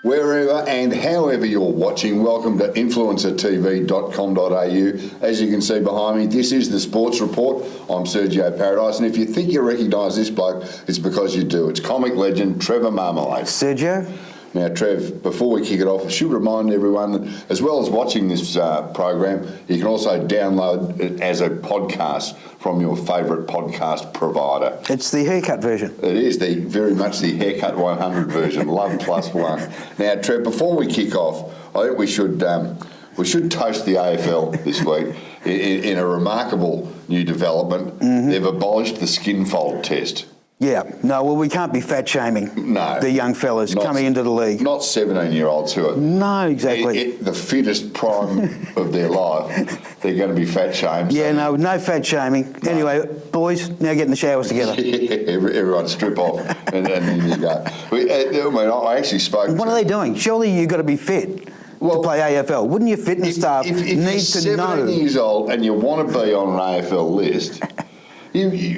Wherever and however you're watching, welcome to influencertv.com.au. As you can see behind me, this is the Sports Report. I'm Sergio Paradise, and if you think you recognise this bloke, it's because you do. It's comic legend Trevor Marmalade. Sergio? Now, Trev, before we kick it off, I should remind everyone that as well as watching this program, you can also download it as a podcast from your favourite podcast provider. It's the haircut version. It is very much the Haircut 100 version, Love Plus One. Now, Trev, before we kick off, I think we should toast the AFL this week in a remarkable new development. Mm-hmm. They've abolished the Skinfold Test. Yeah, no, well, we can't be fat-shaming the young fellas coming into the league. Not 17-year-olds who are... No, exactly. The fittest prime of their life. They're going to be fat-shamed. Yeah, no fat-shaming. No. Anyway, boys, now get in the showers together. Yeah, everyone strip off and then you go. I actually spoke What are they doing? Surely you've got to be fit to play AFL. Wouldn't your fitness staff need to know? If you're 17 years old and you want to be on an AFL list,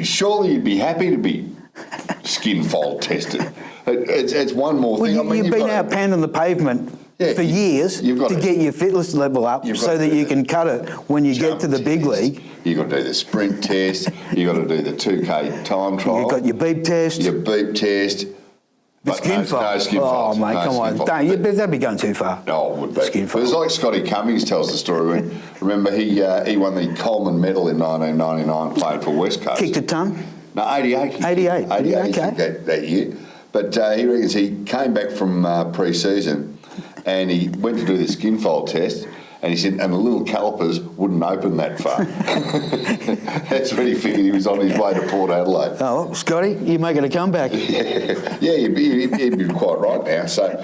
surely you'd be happy to be Skinfold tested. It's one more thing. You've been out pounding the pavement for years to get your fitness level up so that you can cut it when you get to the big league. You've got to do the sprint test. You've got to do the 2K time trial. You've got your beep test. The Skinfold. No Skinfold. Oh, mate, come on. That'd be going too far. No, it would be. It was like Scotty Cummings tells the story. Remember, he won the Coleman medal in 1999 playing for West Coast. Kicked a ton? No, 88. 88, okay. That year. But he reckons he came back from pre-season and he went to do the Skinfold test and he said, and the little calipers wouldn't open that far. That's when he figured he was on his way to Port Adelaide. Oh, well, Scotty, you're making a comeback. Yeah, he'd be quite right now. So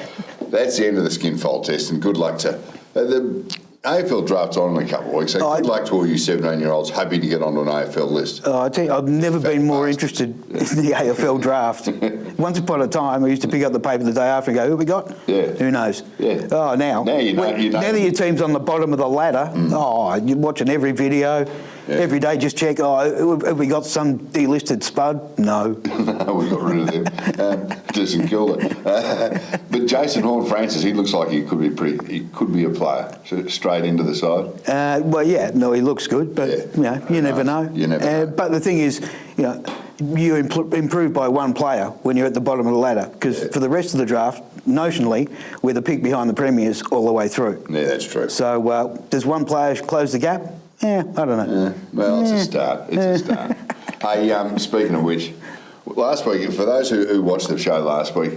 that's the end of the Skinfold test and good luck to... the AFL draft's on in a couple of weeks, so good luck to all you 17-year-olds happy to get onto an AFL list. I tell you, I've never been more interested in the AFL draft. Once upon a time, I used to pick up the paper the day after and go, who we got? Yeah. Who knows? Yeah. Oh, now you know. Now that your team's on the bottom of the ladder, you're watching every video. Yeah. Every day just check, have we got some delisted spud? No. No, we got rid of them. Doesn't kill it. But Jason Horne-Francis, he looks like he could be a player, straight into the side. He looks good, but you never know. You never know. But the thing is, you improve by one player when you're at the bottom of the ladder, because for the rest of the draft, notionally, we're the pick behind the premiers all the way through. Yeah, that's true. So does one player close the gap? Yeah, I don't know. Well, it's a start. It's a start. Hey, speaking of which, last week, for those who watched the show last week,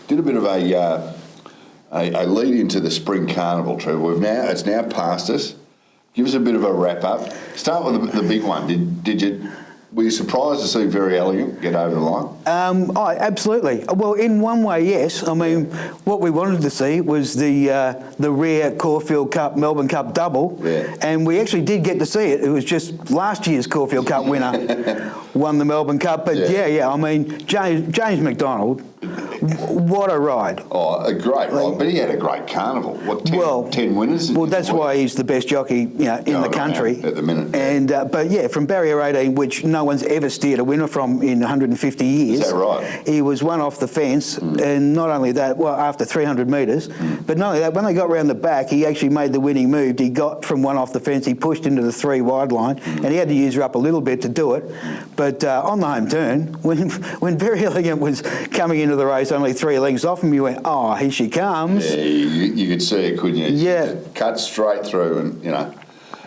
did a bit of a lead into the spring carnival, Trevor. It's now past us. Give us a bit of a wrap up. Start with the big one. Were you surprised to see Very Elegant get over the line? Absolutely. Well, in one way, yes. I mean, what we wanted to see was the rare Caulfield Cup, Melbourne Cup double, and we actually did get to see it. It was just last year's Caulfield Cup winner won the Melbourne Cup. But I mean, James McDonald, what a ride. Oh, a great ride. But he had a great carnival. What, 10 winners? Well, that's why he's the best jockey in the country. At the minute. And from barrier 18, which no one's ever steered a winner from in 150 years. Is that right? He was one off the fence, and not only that, after 300 metres, but not only that, when they got round the back, he actually made the winning move. He got from one off the fence, he pushed into the 3 wide line, and he had to use her up a little bit to do it. But on the home turn, when Very Elegant was coming into the race only 3 lengths off him, you went, oh, here she comes. Yeah, you could see it, couldn't you? Yeah. Cut straight through and,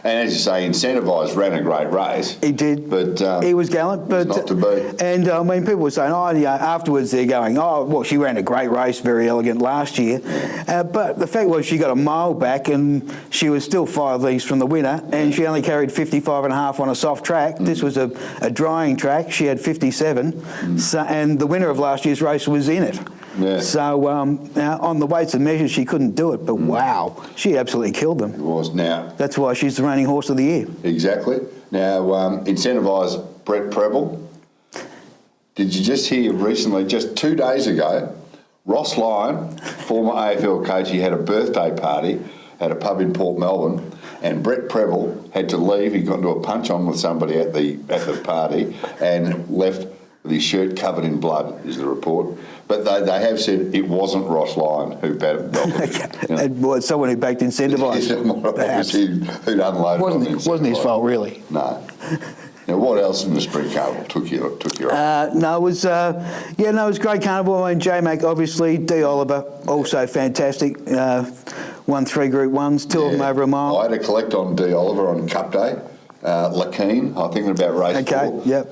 And as you say, Incentivised ran a great race. He did. But he was gallant. But not to be. And I mean, people were saying, afterwards they're going, she ran a great race, Very Elegant last year. But the fact was she got a mile back and she was still 5 lengths from the winner, and she only carried 55.5 on a soft track. This was a drying track. She had 57. So, and the winner of last year's race was in it. Yeah. So on the weights and measures, she couldn't do it, but wow, she absolutely killed them. It was. Now that's why she's the reigning horse of the year. Exactly. Now, Incentivised Bert Preble. Did you just hear recently, just 2 days ago, Ross Lyon, former AFL coach, he had a birthday party at a pub in Port Melbourne, and Bert Preble had to leave. He got into a punch-on with somebody at the party and left with his shirt covered in blood, is the report. But they have said it wasn't Ross Lyon who batted Okay. Well, it's someone who backed incentivised. Obviously, who'd unloaded on the Wasn't his fault, really. No. Now, what else in the Spring Carnival took you up? No, it was it was a great carnival. I mean, J-Mac, obviously, D. Oliver, also fantastic. Won 3 Group 1s, 2 of them over a mile. I had a collect on D. Oliver on Cup Day. Lakeen, I think about race 4. Okay, yep.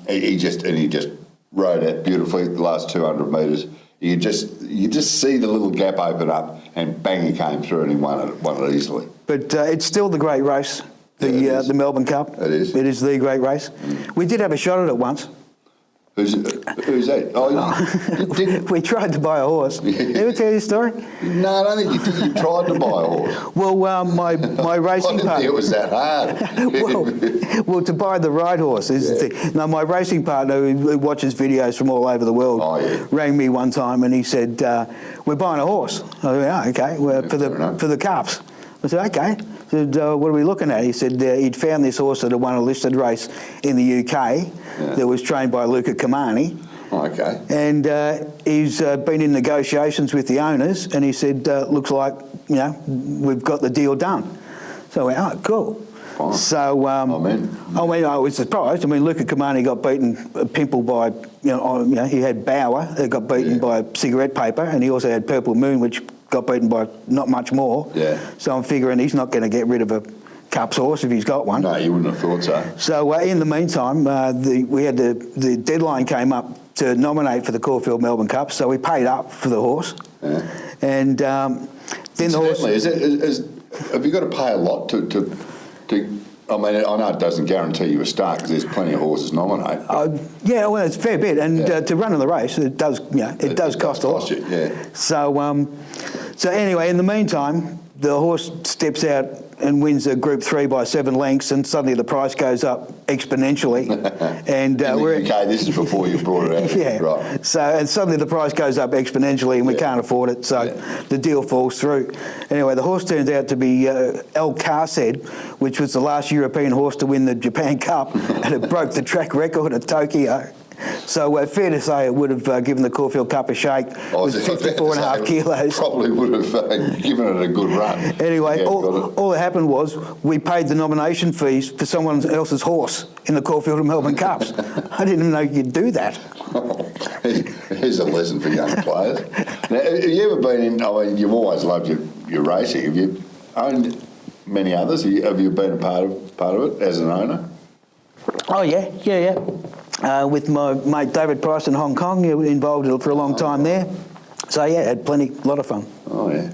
He just rode out beautifully the last 200 metres. You just see the little gap open up, and bang, he came through and he won it easily. But it's still the great race. The Melbourne Cup. It is. It is the great race. We did have a shot at it once. Who's that? Oh, We tried to buy a horse. Ever tell you this story? No, I don't think you did. You tried to buy a horse. Well, my racing I didn't partner. think it was that hard. well, to buy the right horse is the thing. No, my racing partner, who watches videos from all over the world, rang me one time and he said, "We're buying a horse." I went, "Oh, okay. Well, for the Cups." I said, "Okay." I said, "What are we looking at?" He said he'd found this horse that had won a listed race in the UK that was trained by Luca Kamani. Oh, okay. And he's been in negotiations with the owners, and he said, "Looks like we've got the deal done." So I went, "Oh, cool." Fine. So I was surprised. I mean, Luca Kamani got beaten, Pimple by he had Bauer that got beaten by Cigarette Paper, and he also had Purple Moon, which got beaten by not much more. Yeah. So I'm figuring he's not going to get rid of a Cups horse if he's got one. No, you wouldn't have thought so. So in the meantime, we had the deadline came up to nominate for the Caulfield Melbourne Cup, so we paid up for the horse. Yeah. And then the horse... Have you got to pay a lot to I mean, I know it doesn't guarantee you a start because there's plenty of horses nominate. Well, it's a fair bit, and to run in the race, it does cost a lot. You, yeah. So anyway, in the meantime, the horse steps out and wins a Group 3 by 7 lengths, and suddenly the price goes up exponentially. And in the UK, this is before you brought it out. Yeah. Right. So and suddenly the price goes up exponentially, and we can't afford it. So the deal falls through. Anyway, the horse turns out to be El Carced, which was the last European horse to win the Japan Cup, and it broke the track record at Tokyo. So fair to say it would have given the Caulfield Cup a shake. It was 54.5 kilos. Probably would have given it a good run. Anyway, all that happened was we paid the nomination fees for someone else's horse in the Caulfield and Melbourne Cups. I didn't even know you could do that. Here's a lesson for young players. Now, have you ever been in, I mean, you've always loved your racing. Have you owned many others? Have you been a part of it as an owner? Oh, yeah. With my mate David Price in Hong Kong, involved in it for a long time there. So, yeah, had a lot of fun. Oh, yeah.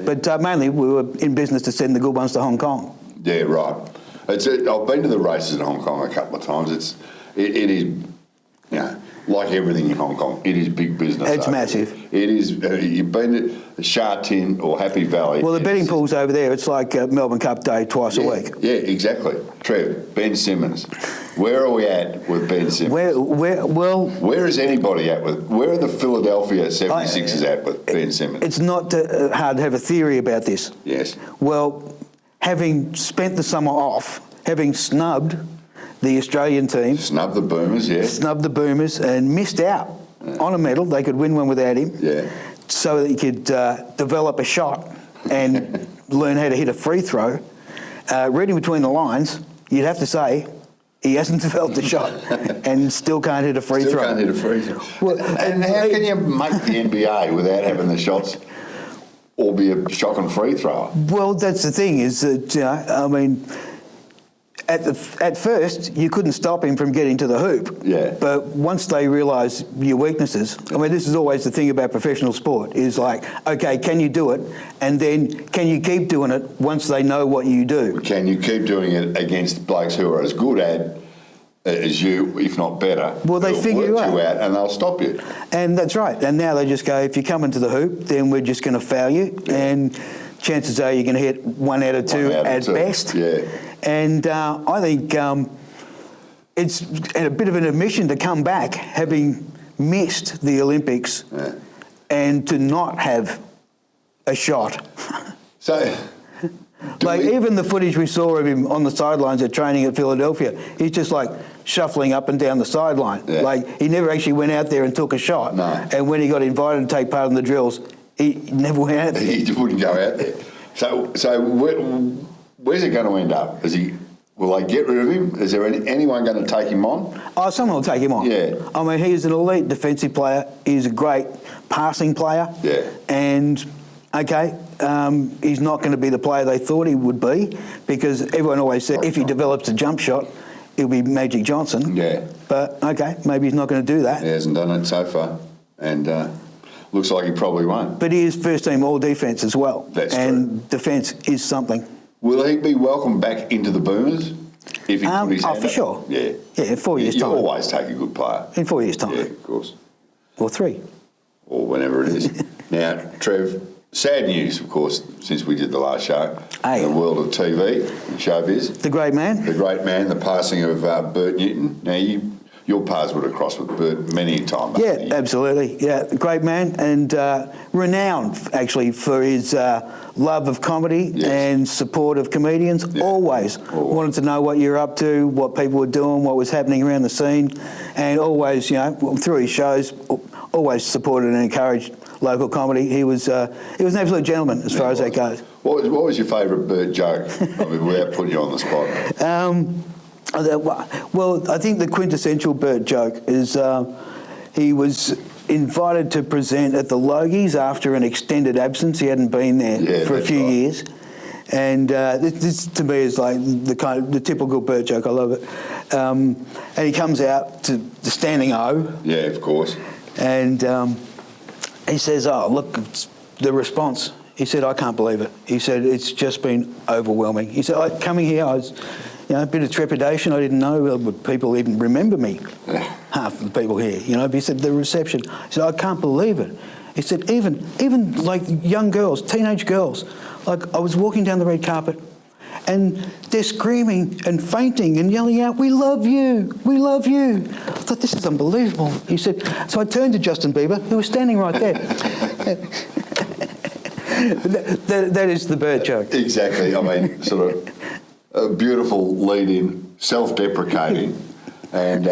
But mainly we were in business to send the good ones to Hong Kong. Yeah, right. I've been to the races in Hong Kong a couple of times. It is, like everything in Hong Kong, it is big business. It's massive. It is. You've been to Sha Tin or Happy Valley. Well, the betting pool's over there. It's like Melbourne Cup Day twice a week. Yeah, exactly. Trev, Ben Simmons. Where are we at with Ben Simmons? Where is anybody at with? Where are the Philadelphia 76ers at with Ben Simmons? It's not hard to have a theory about this. Yes. Well, having spent the summer off, having snubbed the Australian team. Snubbed the Boomers, yeah. Snubbed the Boomers and missed out on a medal. They could win one without him. Yeah. So that he could develop a shot and learn how to hit a free throw. Reading between the lines, you'd have to say he hasn't developed a shot and still can't hit a free throw. Still can't hit a free throw. Well, and how can you make the NBA without having the shots or be a shocking free thrower? Well, that's the thing is that, I mean, at first, you couldn't stop him from getting to the hoop. Yeah. But once they realise your weaknesses, I mean, this is always the thing about professional sport, is like, okay, can you do it? And then can you keep doing it once they know what you do? Can you keep doing it against blokes who are as good at as you, if not better? Well, they figure you out. And they'll stop you. And that's right. And now they just go, if you come into the hoop, then we're just going to foul you. Yeah. And chances are you're going to hit 1 out of 2 at best. Yeah. And I think it's a bit of an admission to come back, having missed the Olympics, and to not have a shot. So, even the footage we saw of him on the sidelines at training at Philadelphia, he's just like shuffling up and down the sideline. Yeah. Like, he never actually went out there and took a shot. No. And when he got invited to take part in the drills, he never went out there. He wouldn't go out there. So where's it going to end up? Will they get rid of him? Is there anyone going to take him on? Oh, someone will take him on. Yeah. I mean, he's an elite defensive player. He's a great passing player. Yeah. And, okay, he's not going to be the player they thought he would be, because everyone always said if he develops a jump shot, he'll be Magic Johnson. Yeah. But, okay, maybe he's not going to do that. He hasn't done it so far. And looks like he probably won't. But he is first team all defence as well. That's and true. Defence is something. Will he be welcomed back into the Boomers if he put his hand for up? sure. Yeah. Yeah, in 4 years' time. You always take a good player. In 4 years' time. Yeah, of course. Or 3. Or whenever it is. Now, Trev, sad news, of course, since we did the last show. Hey. In the world of TV, showbiz. The great man. The great man, the passing of Bert Newton. Now, your paths would have crossed with Bert many a time. Yeah, absolutely. Yeah, great man, and renowned actually for his love of comedy and support of comedians. Yeah. Always wanted to know what you're up to, what people were doing, what was happening around the scene, and always, through his shows, always supported and encouraged local comedy. He was an absolute gentleman as far as that goes. What was your favourite Bert joke? I mean, without putting you on the spot. Well, I think the quintessential Bert joke is he was invited to present at the Logies after an extended absence. He hadn't been there for a few years. And this to me is like the typical Bert joke. I love it. And he comes out to the standing O. Yeah, of course. And he says, "Oh, look, it's the response." He said, "I can't believe it." He said, "It's just been overwhelming." He said, "Coming here, I was, a bit of trepidation. I didn't know would people even remember me. Half of the people here, But he said the reception. He said, I can't believe it." He said, even like young girls, teenage girls, like I was walking down the red carpet, and they're screaming and fainting and yelling out, "We love you, we love you." I thought, this is unbelievable. He said, so I turned to Justin Bieber, who was standing right there. that is the Bert joke. Exactly. I mean, sort of a beautiful lead-in, self-deprecating, and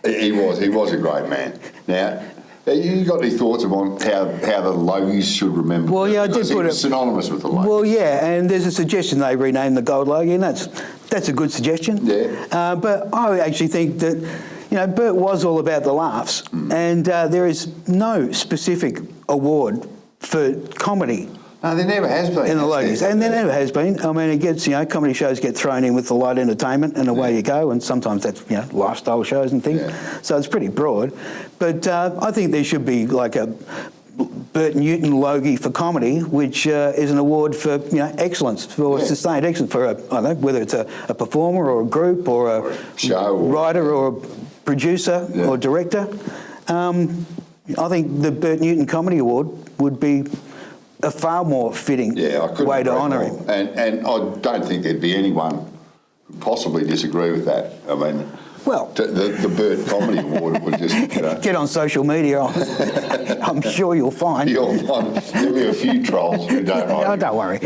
he was a great man. Now, you got any thoughts on how the Logies should remember? Well, yeah, I did put it synonymous with the Logies. Well, yeah, and there's a suggestion they rename the Gold Logie, and that's a good suggestion. Yeah. But I actually think that Bert was all about the laughs, and there is no specific award for comedy. No, there never has been. In the Logies, and there never has been. I mean, it gets, comedy shows get thrown in with the light entertainment, and away you go, and sometimes that's, lifestyle shows and things. Yeah. So it's pretty broad. But I think there should be like a Bert Newton Logie for comedy, which is an award for, excellence, for sustained excellence, for, I don't know, whether it's a performer or a group or a show, writer or a producer or director. I think the Bert Newton Comedy Award would be a far more fitting way to honour him. And I don't think there'd be anyone who possibly disagree with that. I mean, well, the Bert Comedy Award would just... Get on social media. I'm sure you'll find. There'll be a few trolls who don't like it. Don't worry.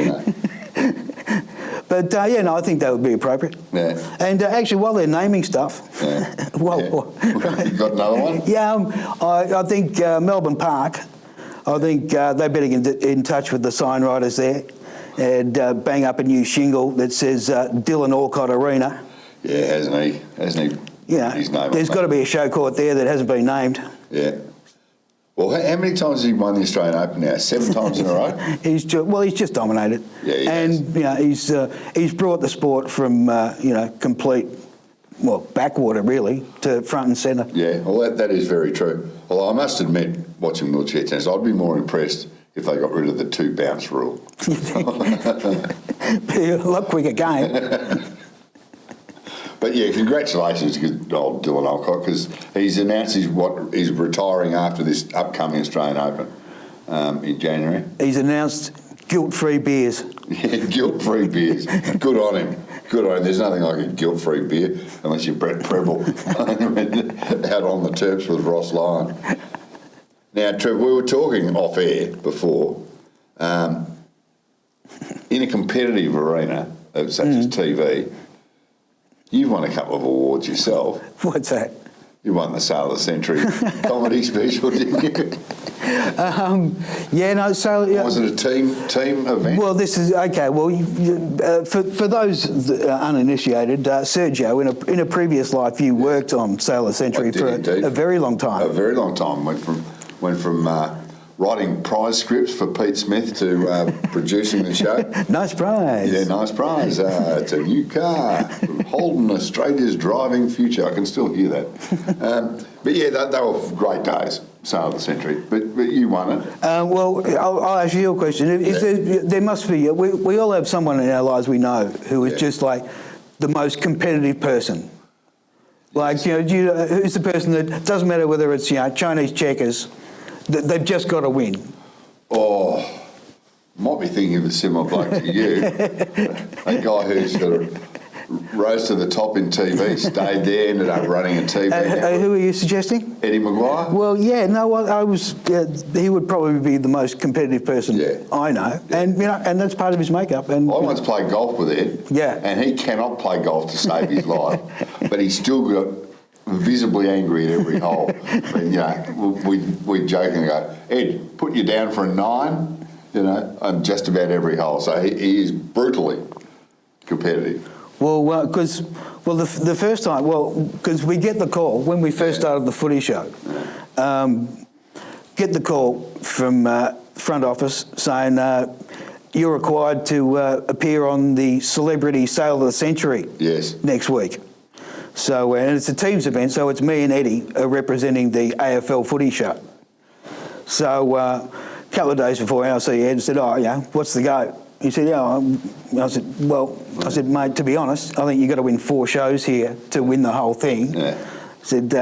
But, I think that would be appropriate. Yeah. And actually, while they're naming stuff... You got another one? Yeah, I think Melbourne Park... I think they better get in touch with the sign writers there and bang up a new shingle that says Dylan Alcott Arena. Yeah, hasn't he? Yeah, his name there's got to be a show court there that hasn't been named. Yeah. Well, how many times has he won the Australian Open now? 7 times in a row? He's just dominated. Yeah, he has. He's brought the sport from complete, backwater really, to front and centre. Yeah, well, that is very true. Although I must admit, watching wheelchair tennis, I'd be more impressed if they got rid of the 2 bounce rule. You think? Be a lot quicker game. But yeah, congratulations to old Dylan Alcott, because he's announced he's retiring after this upcoming Australian Open in January. He's announced guilt-free beers. Yeah, guilt-free beers. Good on him. Good on him. There's nothing like a guilt-free beer unless you're Brett Preble out on the Terps with Ross Lyon. Now, Trev, we were talking off-air before. In a competitive arena, such as TV, You've won a couple of awards yourself. What's that? You won the Sale of the Century comedy special, didn't you? Yeah, no, so... Was it a team event? Well, this is... Okay, well, for those that are uninitiated, Sergio, in a previous life, you worked on Sale of the Century for a very long time. A very long time. Went from writing prize scripts for Pete Smith to producing the show. Nice prize. Yeah, nice prize. It's a new car. Holden, Australia's driving future. I can still hear that. But yeah, they were great days, Sale of the Century. But you won it. Well, I'll ask you a question. There must be... We all have someone in our lives we know who is just like the most competitive person. Like, who's the person that... Doesn't matter whether it's, Chinese checkers... They've just got to win. Oh, might be thinking of a similar bloke to you. A guy who's sort of rose to the top in TV, stayed there, ended up running a TV network. Who are you suggesting? Eddie Maguire? Well, yeah, no, I was... he would probably be the most competitive person I know. Yeah. And, and that's part of his makeup. And I once played golf with Ed. Yeah. And he cannot play golf to save his life. But he's still got... visibly angry at every hole. And, we jokingly go, Ed, put you down for a 9, on just about every hole. So he is brutally competitive. Well, because the first time, because we get the call when we first started the footy show, get the call from front office saying you're required to appear on the Celebrity Sale of the Century next week. So, and it's a teams event, so it's me and Eddie representing the AFL footy show. So, a couple of days before, I see Ed and said, what's the go? He said, I said, mate, to be honest, I think you've got to win 4 shows here to win the whole thing. Yeah. I said,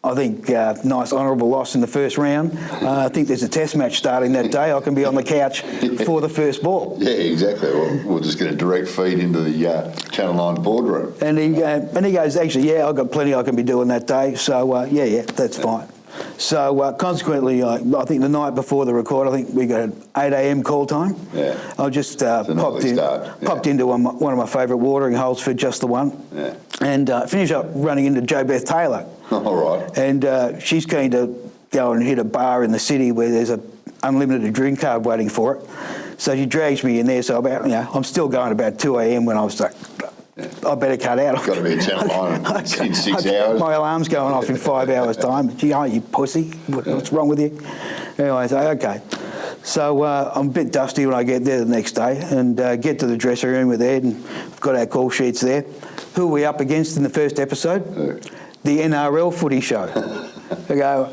I think nice honourable loss in the first round. I think there's a test match starting that day. I can be on the couch for the first ball. Yeah, exactly. We'll just get a direct feed into the Channel 9 boardroom. And he goes, actually, I've got plenty I can be doing that day. So, that's fine. So, consequently, I think the night before the record, I think we got an 8 a.m. call time. Yeah. I just popped into one of my favourite watering holes for just the one. Yeah. And finished up running into Jo Beth Taylor. All right. And she's keen to go and hit a bar in the city where there's an unlimited drink card waiting for it. So she drags me in there. So I'm still going about 2 a.m. when I was like, I better cut out. I've got to be at Channel 9 in 6 hours. My alarm's going off in 5 hours' time. Gee, you pussy. What's wrong with you? Anyway, so, okay. So I'm a bit dusty when I get there the next day and get to the dressing room with Ed, and we've got our call sheets there. Who are we up against in the first episode? The NRL footy show. I go,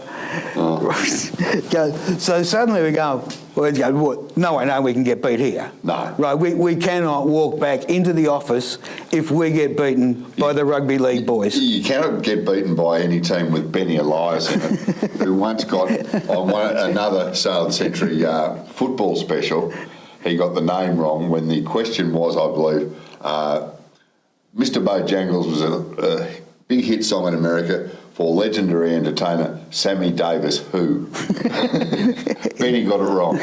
so suddenly we go, no way, no, we can get beat here. No. Right, we cannot walk back into the office if we get beaten by the rugby league boys. You cannot get beaten by any team with Benny Elias in it, who once got on another Sale of the Century football special. He got the name wrong when the question was, I believe, Mr. Bojangles was a big hit song in America for legendary entertainer Sammy Davis, who Benny got it wrong.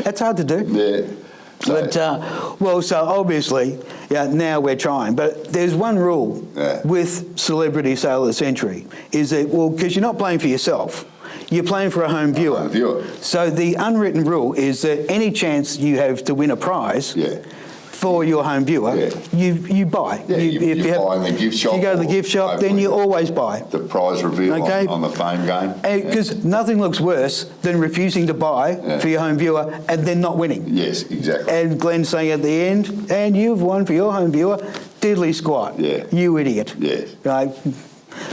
That's hard to do. Yeah. So, so obviously, now we're trying. But there's one rule with Celebrity Sale of the Century, is that, because you're not playing for yourself, you're playing for a home viewer. So the unwritten rule is that any chance you have to win a prize for your home viewer, you buy. Yeah, you buy in the gift shop. If you go to the gift shop, then you always buy. The prize reveal on the Fame game. Because nothing looks worse than refusing to buy for your home viewer and then not winning. Yes, exactly. And Glenn saying at the end, and you've won for your home viewer, diddly squat. Yeah. You idiot. Yes. Right?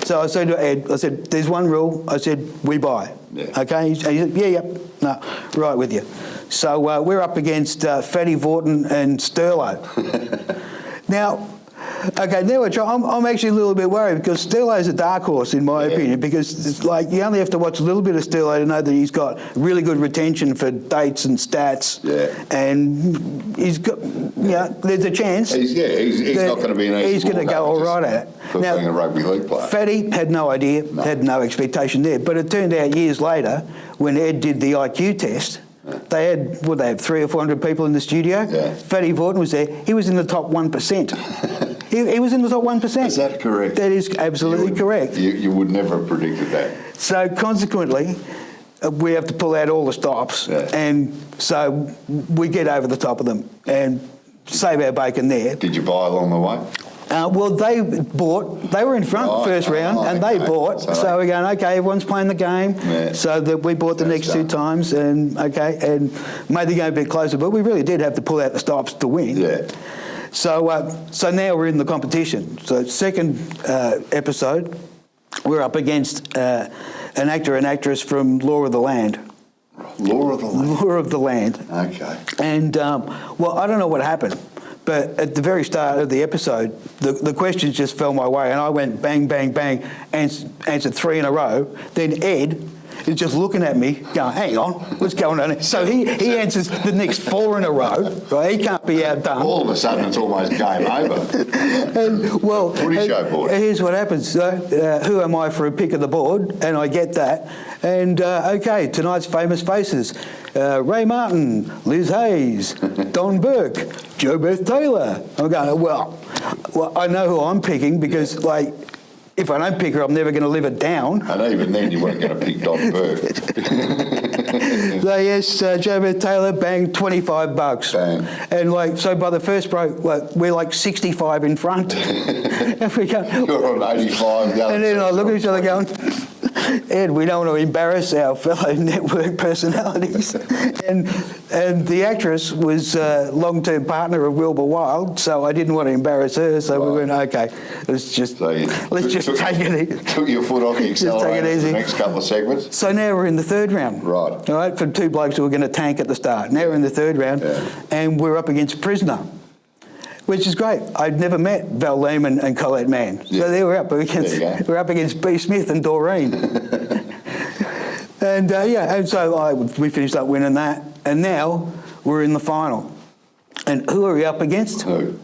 So I said to Ed, I said, there's one rule. I said, we buy. Yeah. Okay? He said, no, right with you. So we're up against Fatty Vorton and Sterlo. Now, I'm actually a little bit worried because Sterlo's a dark horse in my opinion, because it's like you only have to watch a little bit of Sterlo to know that he's got really good retention for dates and stats. Yeah. And he's got, there's a chance. He's not going to be an easy. He's going to go all right at it. For being a rugby league player. Fatty had no idea, had no expectation there. But it turned out years later, when Ed did the IQ test, they had 300 or 400 people in the studio. Yeah. Fatty Vorton was there. He was in the top 1%. He was in the top 1%. Is that correct? That is absolutely correct. You would never have predicted that. So consequently, we have to pull out all the stops, and so we get over the top of them and save our bacon there. Did you buy along the way? Well, they were in front first round, and they bought. So we're going, okay, everyone's playing the game. Yeah. So that we bought the next 2 times, and made the game a bit closer. But we really did have to pull out the stops to win. Yeah. So now we're in the competition. So second episode, we're up against an actor and actress from Law of the Land. Law of the Land. Law of the Land. Okay. And well, I don't know what happened. But at the very start of the episode, the questions just fell my way, and I went bang, bang, bang, answered 3 in a row. Then Ed is just looking at me, going, "Hang on, what's going on?" So he answers the next 4 in a row. Right? He can't be outdone. All of a sudden, it's almost game over. And, well, Footy show board. Here's what happens. Who am I for a pick of the board? And I get that. And okay, tonight's famous faces: Ray Martin, Liz Hayes, Don Burke, Joe Beth Taylor. I'm going, well, I know who I'm picking because, like, if I don't pick her, I'm never going to live it down. And even then, you weren't going to pick Don Burke. So yes, Joe Beth Taylor, bang, $25. Bang. And like, so by the first break, we're like 65 in front. And we go, You're on 85. and then I look at each other going, Ed, we don't want to embarrass our fellow network personalities. And the actress was a long-term partner of Wilbur Wilde, so I didn't want to embarrass her. So we went, okay, let's just take it easy. Took your foot off the accelerator for easy. the next couple of segments. So now we're in the third round. Right. All right, for 2 blokes who were going to tank at the start. Now we're in the third round, and we're up against Prisoner, which is great. I'd never met Val Lehman and Colette Mann. So there we're up against B. Smith and Doreen. And so we finished up winning that. And now we're in the final. And who are we up against? Who?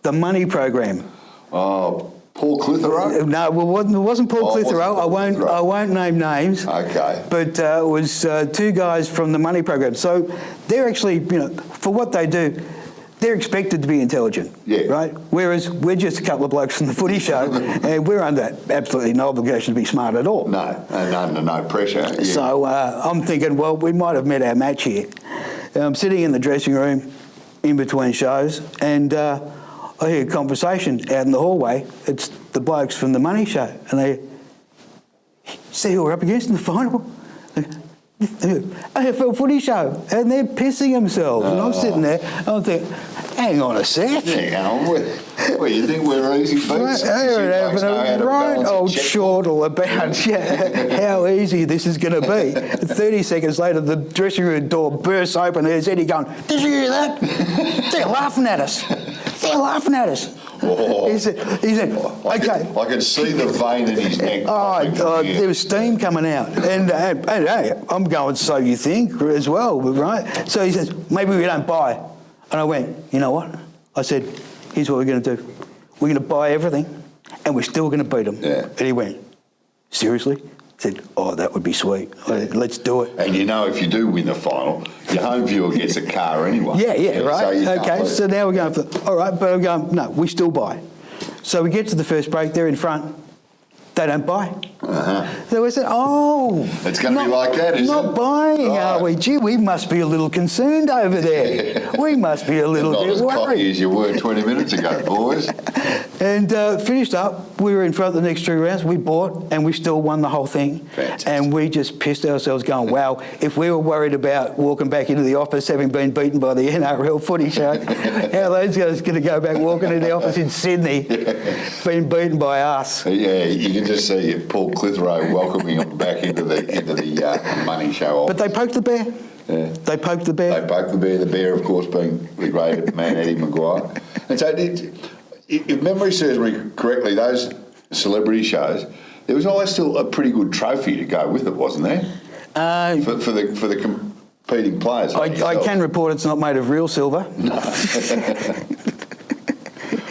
The Money Program. Oh, Paul Clitheroe? No, well, it wasn't Paul Clitheroe. I won't name names. Okay. But it was 2 guys from the Money Program. So they're actually, for what they do, they're expected to be intelligent, right? Whereas we're just a couple of blokes from the footy show, and we're under absolutely no obligation to be smart at all. No, and under no pressure. Yeah. So I'm thinking, well, we might have met our match here. I'm sitting in the dressing room in between shows, and I hear a conversation out in the hallway. It's the blokes from the Money Show, and they see who we're up against in the final. AFL Footy Show, and they're pissing themselves. And I'm sitting there, I'm thinking, hang on a sec. Hang on, what, you think we're easy beats? They're having a right old chortle about how easy this is going to be. 30 seconds later, the dressing room door bursts open. There's Eddie going, "Did you hear that? They're laughing at us. They're laughing at us." Oh. He said, okay. I could see the vein in his neck. There was steam coming out. And hey, I'm going, so you think, as well, right? So he says, maybe we don't buy. And I went, you know what? I said, here's what we're going to do. We're going to buy everything, and we're still going to beat them. Yeah. And he went, seriously? I said, oh, that would be sweet. Let's do it. And if you do win the final, your home viewer gets a car anyway. Yeah, right. So okay, so now we're going for, all right, but I'm going, no, we still buy. So we get to the first break, they're in front. They don't buy. So we said, oh. It's going to be like that, isn't it? Not buying, are we? Gee, we must be a little concerned over there. We must be a little bit worried. Not as cocky as you were 20 minutes ago, boys. And finished up, we were in front of the next 3 rounds, we bought, and we still won the whole thing. Fantastic. And we just pissed ourselves going, wow, if we were worried about walking back into the office having been beaten by the NRL Footy Show, how those guys going to go back walking into the office in Sydney being beaten by us? Yeah, you can just see Paul Clitheroe welcoming them back into the Money Show office. But they poked the bear. Yeah. They poked the bear. They poked the bear. The bear, of course, being the great man Eddie Maguire. And so, if memory serves me correctly, those celebrity shows, there was always still a pretty good trophy to go with it, wasn't there? For the competing players. I can report it's not made of real silver. No.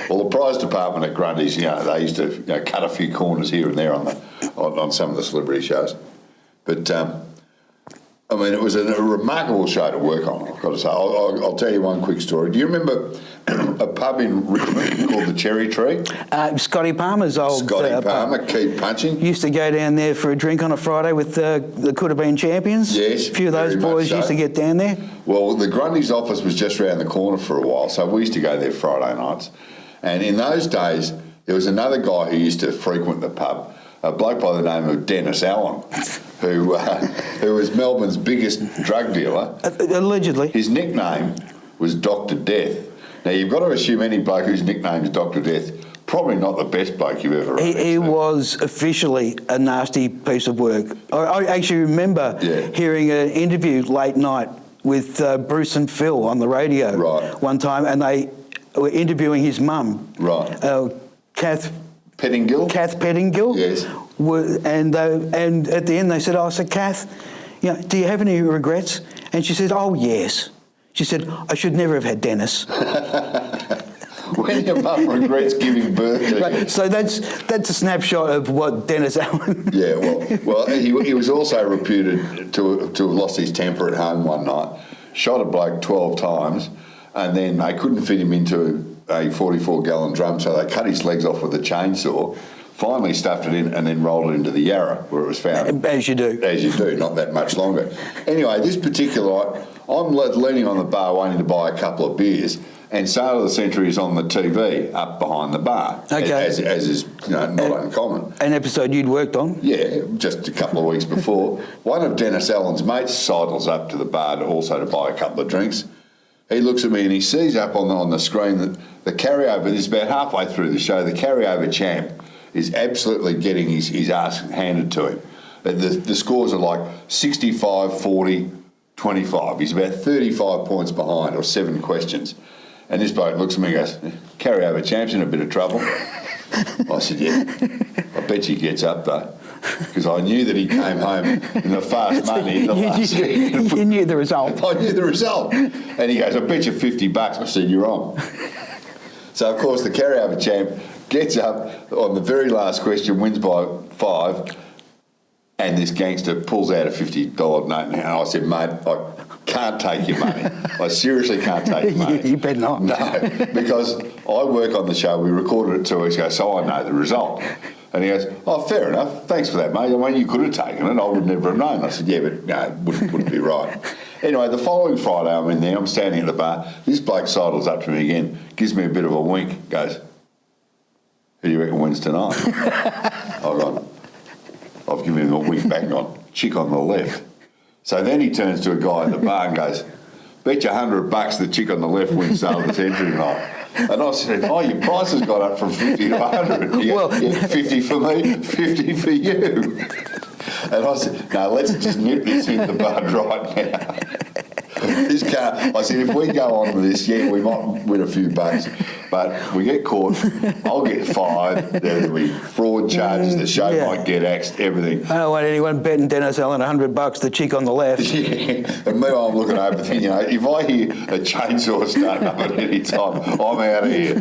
Well, the prize department at Grundy's, they used to cut a few corners here and there on some of the celebrity shows. But I mean, it was a remarkable show to work on, I've got to say. I'll tell you one quick story. Do you remember a pub in Richmond called the Cherry Tree? Scotty Palmer's old Palmer, pub. Keep Punching. Used to go down there for a drink on a Friday with the could have been champions. Yes, a few of those boys used to get down there. Well, the Grundy's office was just around the corner for a while, so we used to go there Friday nights. And in those days, there was another guy who used to frequent the pub, a bloke by the name of Dennis Allen, who was Melbourne's biggest drug dealer. Allegedly. His nickname was Dr. Death. Now, you've got to assume any bloke whose nickname is Dr. Death, probably not the best bloke you've ever heard. He was officially a nasty piece of work. I actually remember hearing an interview late night with Bruce and Phil on the radio one time, and they were interviewing his mum. Right. Kath Pettingill? Kath Pettingill. Yes. And at the end they said, so Kath, do you have any regrets? And she said, oh, yes. She said, I should never have had Dennis. When your mum regrets giving birth to you. So that's a snapshot of what Dennis Allen... Yeah, well, he was also reputed to have lost his temper at home one night, shot a bloke 12 times, and then they couldn't fit him into a 44-gallon drum, so they cut his legs off with a chainsaw, finally stuffed it in, and then rolled it into the Yarra, where it was found. As you do. As you do, not that much longer. Anyway, this particular night, I'm leaning on the bar waiting to buy a couple of beers, and Sale of the Century is on the TV up behind the bar, as is not uncommon. An episode you'd worked on? Yeah, just a couple of weeks before. One of Dennis Allen's mates sidles up to the bar also to buy a couple of drinks. He looks at me and he sees up on the screen that the carryover, this is about halfway through the show, the carryover champ is absolutely getting his ass handed to him. The scores are like 65, 40, 25. He's about 35 points behind, or 7 questions. And this bloke looks at me and goes, carryover champ's in a bit of trouble. I said, yeah, I bet you gets up though. Because I knew that he came home in the fast money in the last second. You knew the result. I knew the result. And he goes, I bet you $50. I said, you're on. So, of course, the carryover champ gets up on the very last question, wins by 5, and this gangster pulls out a $50 note. And I said, mate, I can't take your money. I seriously can't take your money. You better not. No, because I work on the show. We recorded it 2 weeks ago, so I know the result. And he goes, oh, fair enough. Thanks for that, mate. I mean, you could have taken it. I would never have known. I said, yeah, but no, it wouldn't be right. Anyway, the following Friday, I'm in there. I'm standing at the bar. This bloke sidles up to me again, gives me a bit of a wink, goes, who do you reckon wins tonight? I've given him a wink back on, chick on the left. So then he turns to a guy at the bar and goes, bet you $100 the chick on the left wins Sale of the Century tonight. And I said, oh, your price has gone up from 50 to 100. He goes, yeah, 50 for me, 50 for you. And I said, no, let's just nip this in the bud right now. This car, I said, if we go on with this, yeah, we might win a few bucks, but we get caught, I'll get fined, there'll be fraud charges, the show might get axed, everything. I don't want anyone betting Dennis Allen $100, the chick on the left. Yeah, and meanwhile I'm looking over thinking, if I hear a chainsaw starting up at any time, I'm out of here.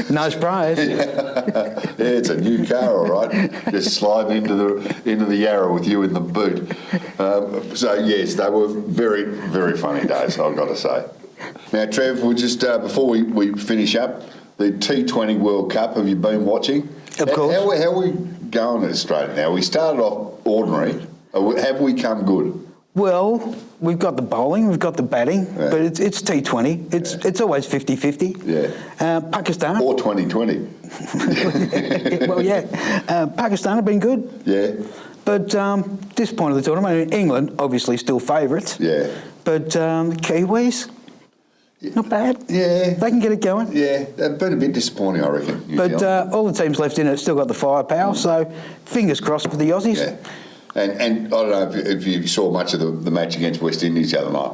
No surprise. Yeah, it's a new car, all right, just sliding into the Yarra with you in the boot. So yes, they were very, very funny days, I've got to say. Now, Trev, we'll just, before we finish up, the T20 World Cup, have you been watching? Of course. How are we going in Australia now? We started off ordinary. Have we come good? Well, we've got the bowling, we've got the batting, but it's T20. It's always 50-50. Yeah. Pakistan. Or 2020. Well, yeah. Pakistan have been good. Yeah. But this point of the tournament, England obviously still favourites. Yeah. But Kiwis, not bad. Yeah. They can get it going. Yeah, they've been a bit disappointing, I reckon. But all the teams left in it still got the firepower, so fingers crossed for the Aussies. Yeah. And I don't know if you saw much of the match against West Indies the other night.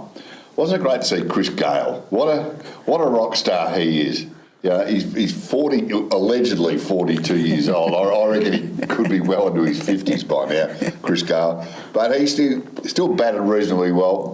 Wasn't it great to see Chris Gale? What a rock star he is. Yeah, he's 40, allegedly 42 years old. I reckon he could be well into his 50s by now, Chris Gale. But he still batted reasonably well.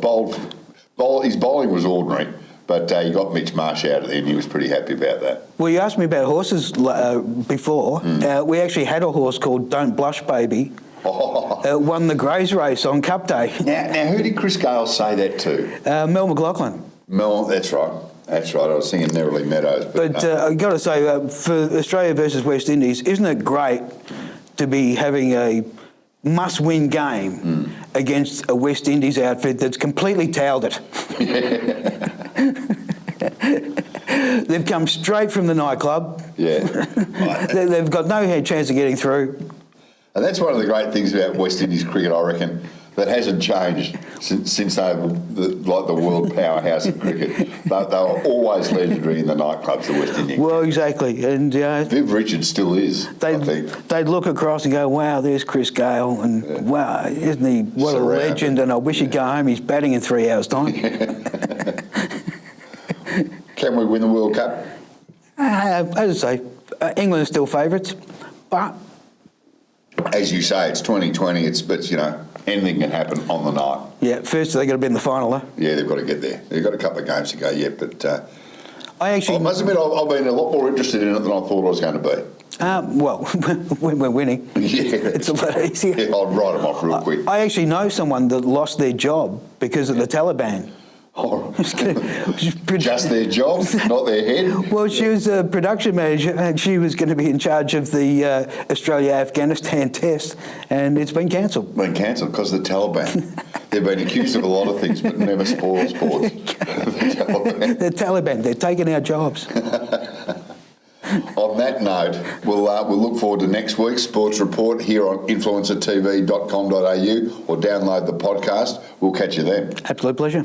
His bowling was ordinary, but he got Mitch Marsh out of there and he was pretty happy about that. Well, you asked me about horses before. We actually had a horse called Don't Blush Baby, won the Grays race on Cup Day. Now, who did Chris Gale say that to? Mel McLaughlin. Mel, that's right. That's right. I was thinking Nerily Meadows. But I've got to say, for Australia versus West Indies, isn't it great to be having a must-win game against a West Indies outfit that's completely towed it? They've come straight from the nightclub. Yeah. They've got no chance of getting through. And that's one of the great things about West Indies cricket, I reckon, that hasn't changed since they were the world powerhouse of cricket. They were always legendary in the nightclubs, the West Indian. Well, exactly. And Viv Richards still is, I think. They'd look across and go, wow, there's Chris Gale, and wow, isn't he, what a legend, and I wish he'd go home, he's batting in 3 hours' time. Can we win the World Cup? As I say, England are still favourites, but... As you say, it's 2020, but, you know, anything can happen on the night. Yeah, first they've got to be in the final, though. Yeah, they've got to get there. They've got a couple of games to go yet, but I must admit I've been a lot more interested in it than I thought I was going to be. Well, when we're winning, it's a lot easier. Yeah, I'll write them off real quick. I actually know someone that lost their job because of the Taliban. Oh. Just their job, not their head? Well, she was a production manager and she was going to be in charge of the Australia-Afghanistan test, and it's been cancelled. Been cancelled because of the Taliban. They've been accused of a lot of things, but never sports. The Taliban, they're taking our jobs. On that note, we'll look forward to next week's Sports Report here on influencertv.com.au or download the podcast. We'll catch you then. Absolute pleasure.